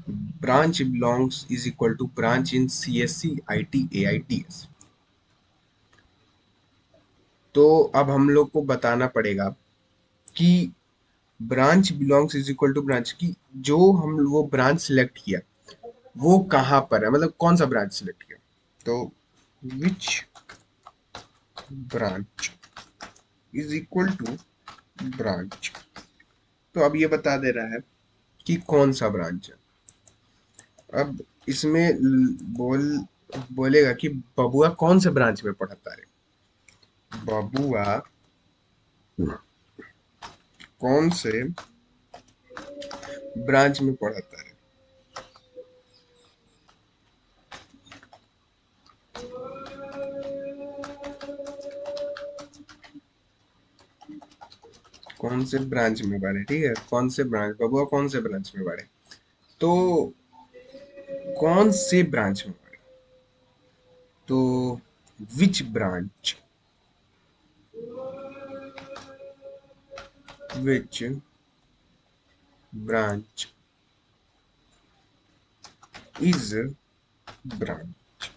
branch belongs is equal to branch in C S C I T A I T S. तो अब हम लोग को बताना पड़ेगा कि branch belongs is equal to branch की, जो हम वो ब्रांच सिलेक्ट किया वो कहाँ पर है, मतलब कौन सा ब्रांच सिलेक्ट किया। तो which branch is equal to branch, तो अब ये बता दे रहा है कि कौन सा ब्रांच है। अब इसमें बोलेगा कि बबुआ कौन से ब्रांच में पढ़ता है। बबुआ कौन से ब्रांच में पढ़ता है। कौन से ब्रांच में पढ़े, ठीक है, कौन से ब्रांच, बबुआ कौन से ब्रांच में पढ़े। तो कौन से ब्रांच में पढ़े, तो which branch, which branch is branch.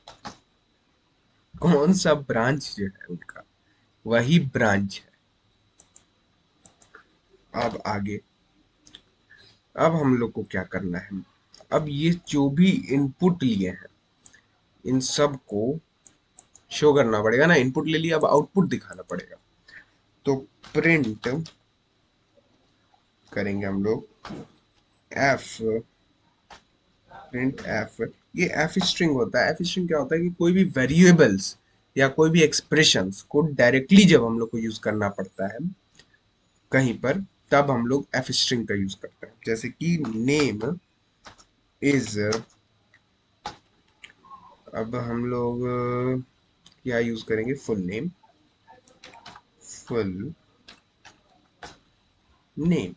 कौन सा ब्रांच जो है उनका, वही ब्रांच है। अब आगे, अब हम लोग को क्या करना है, अब ये जो भी इनपुट लिए हैं इन सब को शो करना पड़ेगा ना। इनपुट ले लिया, अब आउटपुट दिखाना पड़ेगा। तो प्रिंट करेंगे हम लोग एफ, प्रिंट एफ। ये एफ स्ट्रिंग होता है। एफ स्ट्रिंग क्या होता है कि कोई भी वेरिएबल्स या कोई भी एक्सप्रेशंस को डायरेक्टली जब हम लोग को यूज करना पड़ता है कहीं पर, तब हम लोग एफ स्ट्रिंग का यूज करते हैं। जैसे कि नेम इज, अब हम लोग क्या यूज करेंगे, फुल नेम, फुल नेम।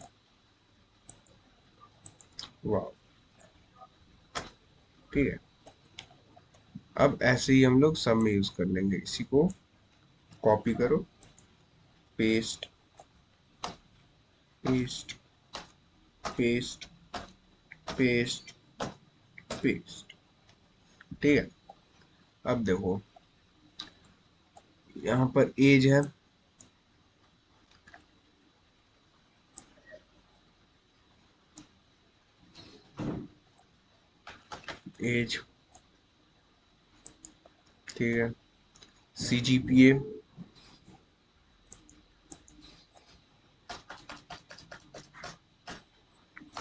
वाह, ठीक है। अब ऐसे ही हम लोग सब में यूज कर लेंगे। इसी को कॉपी करो, paste, paste, paste, paste, paste, ठीक है। अब देखो यहाँ पर एज है, एज, ठीक है। CGPA,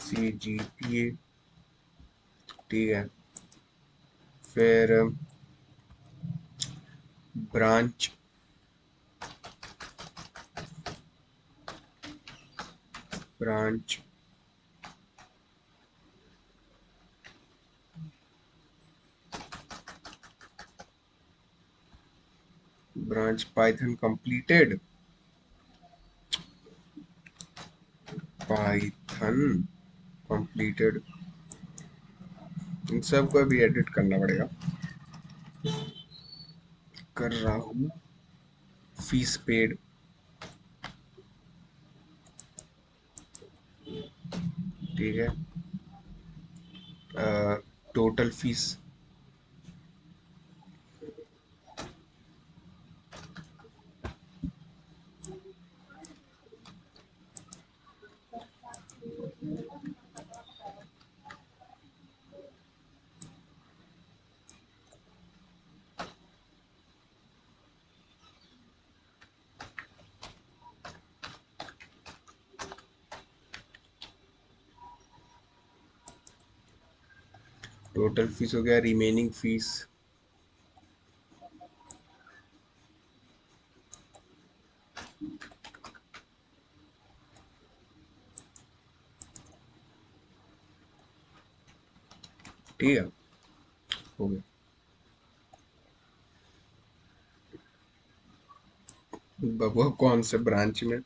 CGPA, ठीक है। फिर branch, branch, branch Python completed, Python completed. इन सब को भी एडिट करना पड़ेगा, कर रहा हूँ। फीस पेड, ठीक है। टोटल फीस, टोटल फीस हो गया, रिमेनिंग फीस, ठीक है, हो गया। बबुआ कौन से ब्रांच में,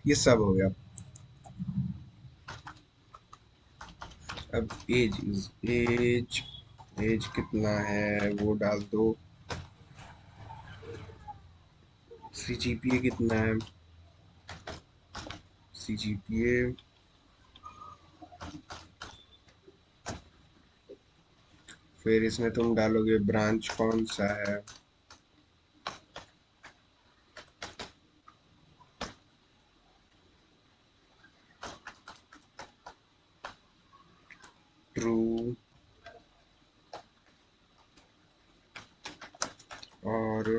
ये सब हो गया। अब एज इज, एज, एज कितना है वो डाल दो। CGPA कितना है, CGPA, फिर इसमें तुम डालोगे ब्रांच कौन सा है, ट्रू और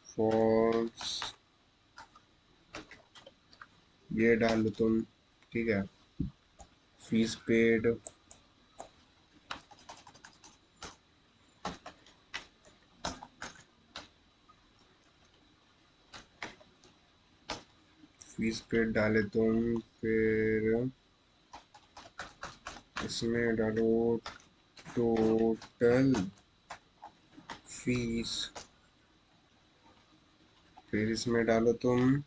फॉल्स, ये डाल लो तुम, ठीक है। फीस पेड, फीस पेड डाले तुम, फिर इसमें डालो टोटल फीस, फिर इसमें डालो तुम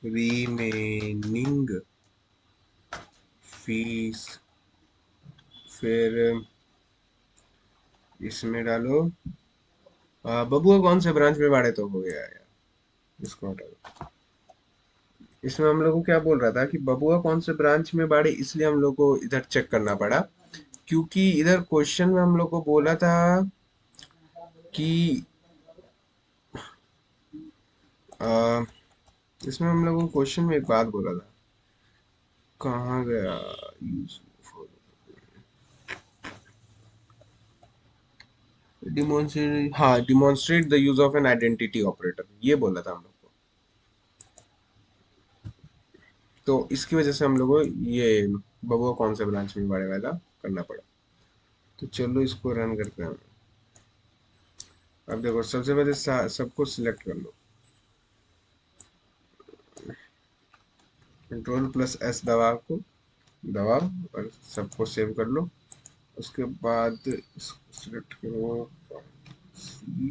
रिमेनिंग फीस, फिर इसमें डालो बबुआ कौन से ब्रांच में बाड़े, तो हो गया यार, इसको हटा दो। इसमें हम लोग को क्या बोल रहा था कि बबुआ कौन से ब्रांच में बाड़े, इसलिए हम लोग को इधर चेक करना पड़ा, क्योंकि इधर क्वेश्चन में हम लोग को बोला था कि अ, इसमें हम लोग को क्वेश्चन में एक बात बोला था, कहाँ गया, डिमोन्स्ट्रेट, हाँ, demonstrate the use of an identity operator, ये बोला था हम लोग को। तो इसकी वजह से हम लोग को ये बबुआ कौन से ब्रांच में बाड़े वाला करना पड़ा। तो चलो इसको रन करते हैं। अब देखो सबसे पहले सबको सिलेक्ट कर लो, कंट्रोल प्लस एस दबाओ और सबको सेव कर लो। उसके बाद इसको सिलेक्ट करो, सी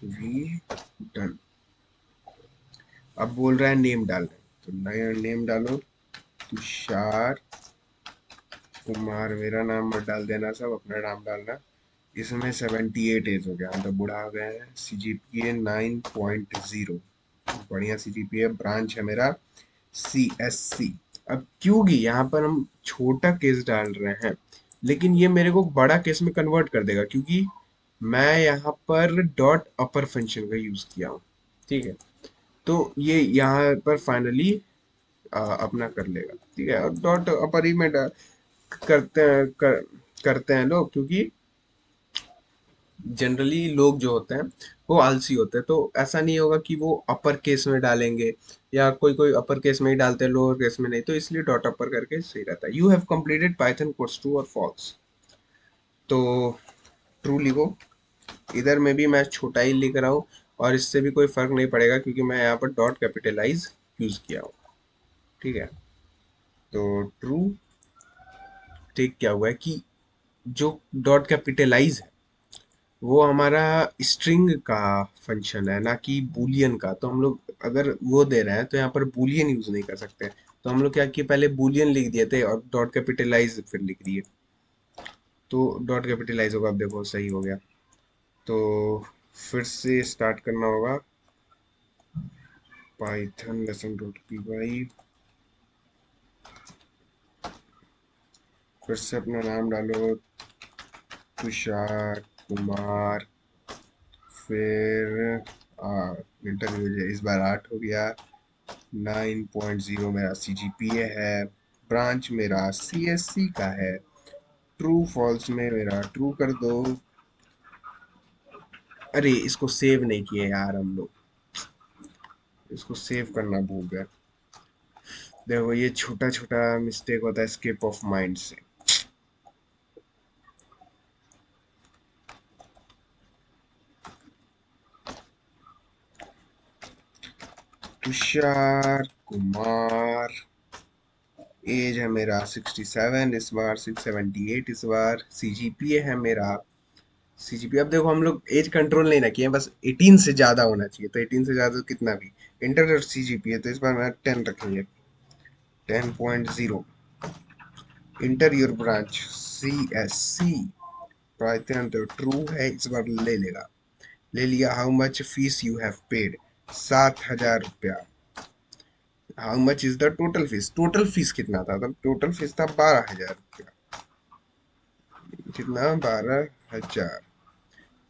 वी, डन। अब बोल रहा है नेम डालना, तो नया नेम डालो, तुषार कुमार, मेरा नाम मत डाल देना, सब अपना नाम डालना। इसमें 78 एज हो गया, मतलब बूढ़ा हो गया है। CGPA 9.0, बढ़िया CGPA। ब्रांच है मेरा CSC। अब क्योंकि यहाँ पर हम छोटा केस डाल रहे हैं, लेकिन ये मेरे को बड़ा केस में कन्वर्ट कर देगा, क्योंकि मैं यहाँ पर डॉट अपर फंक्शन का यूज किया हूँ, ठीक है। तो ये यहाँ पर फाइनली अपना कर लेगा, ठीक है। और डॉट अपर ही में करते हैं करते हैं लोग, क्योंकि जनरली लोग जो होते हैं वो आलसी होते हैं, तो ऐसा नहीं होगा कि वो अपर केस में डालेंगे, या कोई कोई अपर केस में ही डालते हैं, लोअर केस में नहीं, तो इसलिए डॉट अपर करके सही रहता है। You have completed Python course, true और फॉल्स, तो ट्रू लिखो। इधर में भी मैं छोटा ही लिख रहा हूँ, और इससे भी कोई फर्क नहीं पड़ेगा, क्योंकि मैं यहाँ पर डॉट कैपिटलाइज यूज किया हूँ, ठीक है। तो ट्रू, ठीक, क्या हुआ है कि जो डॉट कैपिटलाइज है वो हमारा स्ट्रिंग का फंक्शन है, ना कि बूलियन का। तो हम लोग अगर वो दे रहे हैं तो यहाँ पर बूलियन यूज नहीं कर सकते, तो हम लोग क्या किए, पहले बूलियन लिख दिए थे और डॉट कैपिटलाइज फिर लिख दिए, तो डॉट कैपिटलाइज होगा। अब देखो सही हो गया। तो फिर से स्टार्ट करना होगा, Python lesson dot P Y, फिर से अपना नाम डालो, तुषार कुमार, फिर इंटरव्यू इस बार 8 हो गया, 9.0 मेरा CGPA है, ब्रांच मेरा CSC का है, ट्रू फॉल्स में मेरा ट्रू कर दो। अरे इसको सेव नहीं किए यार हम लोग, इसको सेव करना भूल गए। देखो ये छोटा छोटा मिस्टेक होता है स्किप ऑफ माइंड से। तुषार कुमार, एज है मेरा 67, इस बार 678, इस बार CGPA है मेरा, CGPA, अब देखो हम लोग एज कंट्रोल नहीं ना किए, बस 18 से ज्यादा होना चाहिए, तो 18 से ज्यादा तो कितना भी, इंटर और CGPA, तो इस बार मैं 10 रखेंगे, 10.0। Inter your branch CSC, Python तो ट्रू है, इस बार ले लेगा, ले लिया। How much fees you have paid, 7,000 रुपया। How much is the total fees, total fees कितना था, तब टोटल फीस था 12,000 रुपया, कितना, 12,000।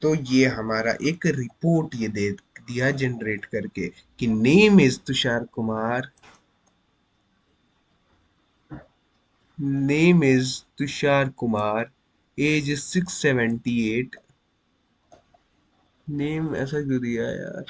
तो ये हमारा एक रिपोर्ट ये दे दिया जनरेट करके कि name is Tushar Kumar, name is Tushar Kumar, age 678। Name ऐसा क्यों दिया है यार,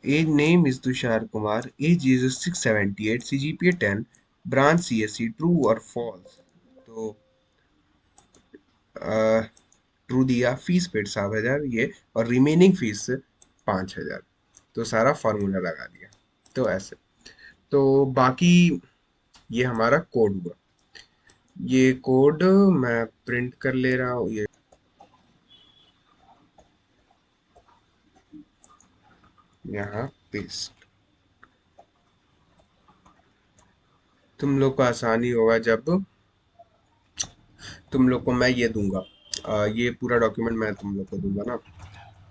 age name is Tushar Kumar, age is 678, CGPA 10, branch CSC, true और फॉल्स। तो ट्रू दिया, फीस पेड 7,000 ये, और रिमेनिंग फीस 5,000। तो सारा फार्मूला लगा दिया। तो ऐसे, तो बाकी ये हमारा कोड हुआ। ये कोड मैं प्रिंट कर ले रहा हूँ, ये यहाँ पेस्ट। तुम लोग को आसानी होगा जब तुम लोग को मैं ये दूंगा, ये पूरा डॉक्यूमेंट मैं तुम लोग को दूंगा ना,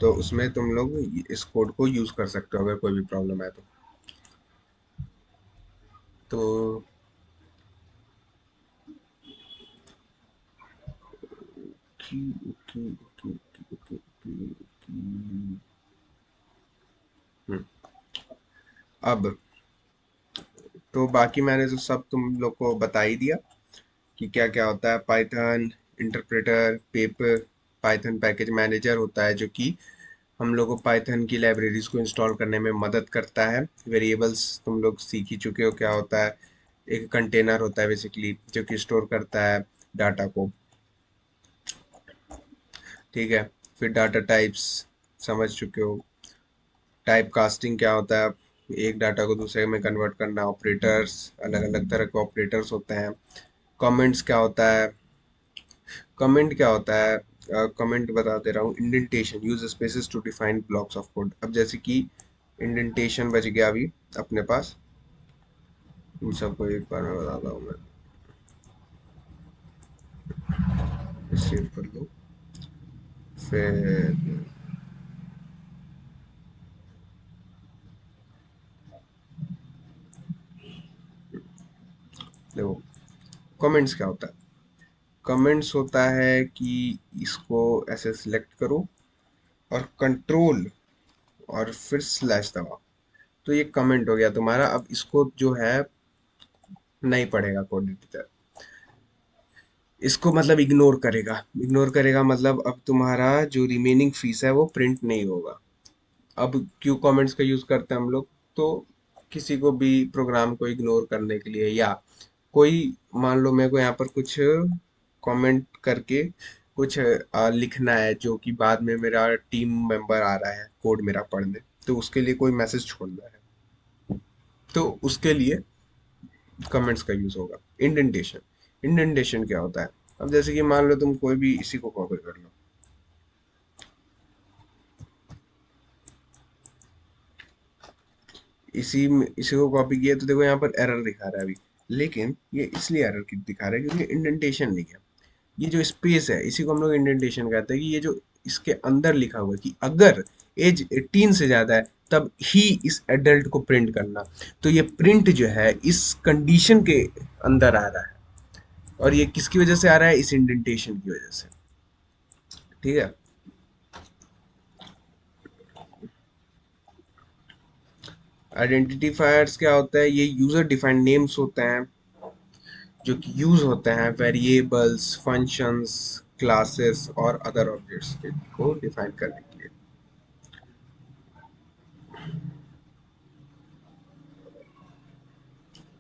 तो उसमें तुम लोग इस कोड को यूज कर सकते हो अगर कोई भी प्रॉब्लम है तो okay okay okay okay okay okay. हम्म, अब तो बाकी मैंने तो सब तुम लोग को बता ही दिया कि क्या क्या होता है। Python interpreter, paper, Python package manager होता है जो कि हम लोग को पाइथन की लाइब्रेरीज को इंस्टॉल करने में मदद करता है। वेरिएबल्स तुम लोग सीख ही चुके हो क्या होता है। एक कंटेनर होता है बेसिकली जो कि स्टोर करता है डाटा को, ठीक है। फिर डाटा टाइप्स समझ चुके हो। टाइप कास्टिंग क्या होता है, एक डाटा को दूसरे में कन्वर्ट करना। ऑपरेटर्स, अलग अलग तरह के ऑपरेटर्स होते हैं। कमेंट्स क्या होता है, कमेंट क्या होता है, कमेंट बता दे रहा हूँ। Indentation, use spaces to define blocks of code. अब जैसे कि इंडेंटेशन बच गया अभी अपने पास, इन सबको एक बार में बताता हूँ मैं। सेव कर लो। फिर देखो, कमेंट्स क्या होता है। कमेंट्स होता है कि इसको ऐसे सिलेक्ट करो और कंट्रोल और फिर स्लैश दबाओ, तो ये कमेंट हो गया तुम्हारा। अब इसको जो है नहीं पढ़ेगा कोड एडिटर, इसको मतलब इग्नोर करेगा। इग्नोर करेगा मतलब अब तुम्हारा जो रिमेनिंग फीस है वो प्रिंट नहीं होगा। अब क्यों कमेंट्स का यूज करते हैं हम लोग, तो किसी को भी प्रोग्राम को इग्नोर करने के लिए, या कोई मान लो मेरे को यहाँ पर कुछ कमेंट करके कुछ लिखना है जो कि बाद में मेरा टीम मेंबर आ रहा है कोड मेरा पढ़ने, तो उसके लिए कोई मैसेज छोड़ना है, तो उसके लिए कमेंट्स का यूज होगा। इंडेंटेशन, इंडेंटेशन क्या होता है। अब जैसे कि मान लो तुम कोई भी इसी को कॉपी कर लो, इसी को कॉपी किया तो देखो यहाँ पर एरर दिखा रहा है अभी। लेकिन ये इसलिए एरर दिखा रहा है क्योंकि इंडेंटेशन नहीं है। ये जो स्पेस है इसी को हम लोग इंडेंटेशन कहते हैं, कि ये जो इसके अंदर लिखा हुआ है कि अगर एज 18 से ज्यादा है तब ही इस एडल्ट को प्रिंट करना, तो ये प्रिंट जो है इस कंडीशन के अंदर आ रहा है। और ये किसकी वजह से आ रहा है, इस इंडेंटेशन की वजह से, ठीक है। आइडेंटिफायर्स क्या होता है, ये यूजर डिफाइंड नेम्स होते हैं जो कि यूज होते हैं वेरिएबल्स, फंक्शंस, क्लासेस और अदर ऑब्जेक्ट्स को डिफाइन करने के लिए।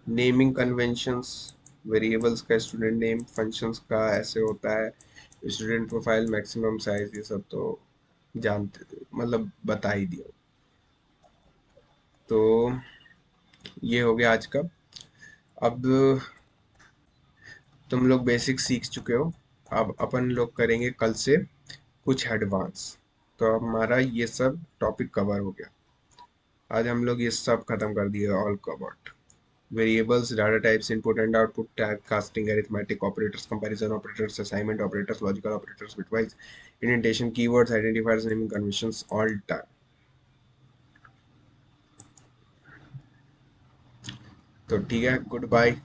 नेमिंग कन्वेंशंस, वेरिएबल्स का स्टूडेंट नेम, फंक्शंस का ऐसे होता है, स्टूडेंट प्रोफाइल, मैक्सिमम साइज, ये सब तो जानते मतलब बता ही दिया। तो ये हो गया आज का। अब तुम लोग बेसिक सीख चुके हो, अब अपन लोग करेंगे कल से कुछ एडवांस। तो अब हमारा ये सब टॉपिक कवर हो गया। आज हम लोग ये सब खत्म कर दिए, all covered. Variables, data types, input and output, type casting, arithmetic operators, comparison operators, assignment operators, logical operators, bitwise, indentation, keywords, identifiers, naming conventions, all done. तो ठीक है, गुड बाय।